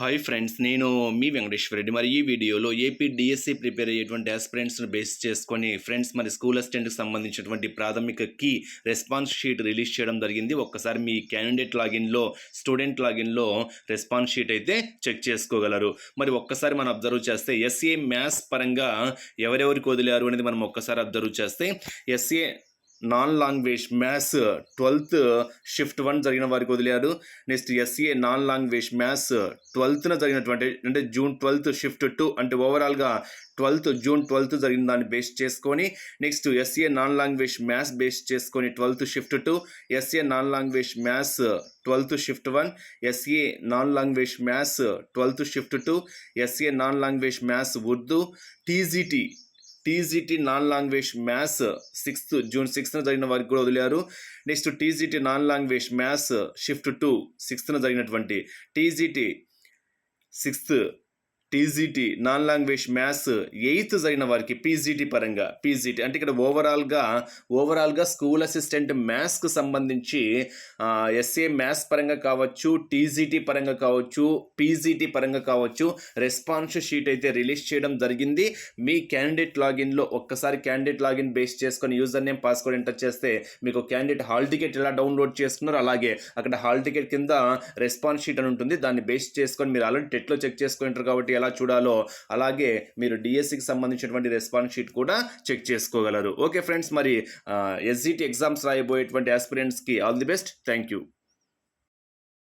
Hi friends, నేను మీ వెంకటేశ్వర రెడ్డి. మరి ఈ వీడియోలో ఏపీ డిఎస్సి ప్రిపేర్ అయ్యేటువంటి ఆస్పిరెంట్స్ను బేస్ చేసుకొని ఫ్రెండ్స్ మరి స్కూల్ అసిస్టెంట్కి సంబంధించినటువంటి ప్రాథమిక కీ రెస్పాన్స్ షీట్ రిలీజ్ చేయడం జరిగింది. ఒక్కసారి మీ క్యాండిడేట్ లాగిన్లో, స్టూడెంట్ లాగిన్లో రెస్పాన్స్ షీట్ అయితే చెక్ చేసుకోగలరు. మరి ఒక్కసారి మనం అబ్జర్వ్ చేస్తే ఎస్ఏ మ్యాథ్స్ పరంగా ఎవరెవరికి వదిలారు అనేది మనం ఒక్కసారి అబ్జర్వ్ చేస్తే SA non language maths 12th shift 1 జరిగిన వారికి వదిలారు. Next SA non language maths 12th జరిగినటువంటి అంటే జూన్ 12th షిఫ్ట్ 2 అంటే ఓవరాల్గా జూన్ 12th జరిగిన దాన్ని బేస్ చేసుకొని next SA non language maths base చేసుకొని 12th shift 2, SA non language maths 12th shift 1, SA non language maths 12th shift 2, SA non language maths Urdu, TGT non language maths June 6th జరిగిన వారికి కూడా వదిలారు. Next TGT non language maths shift 2 6th జరిగినటువంటి TGT non language maths 8th జరిగిన వారికి PGT అంటే ఇక్కడ ఓవరాల్గా స్కూల్ అసిస్టెంట్ మ్యాథ్స్కి సంబంధించి ఎస్ఏ మ్యాథ్స్ పరంగా కావచ్చు, టీజీటీ పరంగా కావచ్చు, పీజీటీ పరంగా కావచ్చు రెస్పాన్స్ షీట్ అయితే రిలీజ్ చేయడం జరిగింది. మీ క్యాండిడేట్ లాగిన్లో ఒక్కసారి క్యాండిడేట్ లాగిన్ బేస్ చేసుకొని యూజర్ నేమ్, పాస్వర్డ్ ఎంటర్ చేస్తే మీకు క్యాండిడేట్ హాల్ టికెట్ ఎలా డౌన్లోడ్ చేసుకున్నారో అలాగే అక్కడ హాల్ టికెట్ కింద రెస్పాన్స్ షీట్ అని ఉంటుంది. దాన్ని బేస్ చేసుకొని మీరు ఆల్రెడీ టెట్లో చెక్ చేసుకుంటారు కాబట్టి ఎలా చూడాలో అలాగే మీరు డిఎస్సికి సంబంధించినటువంటి రెస్పాన్స్ షీట్ కూడా చెక్ చేసుకోగలరు. ఓకే ఫ్రెండ్స్, మరి ఎస్జిటి ఎగ్జామ్స్ రాయబోయేటువంటి ఆస్పిరెంట్స్కి all the best. Thank you.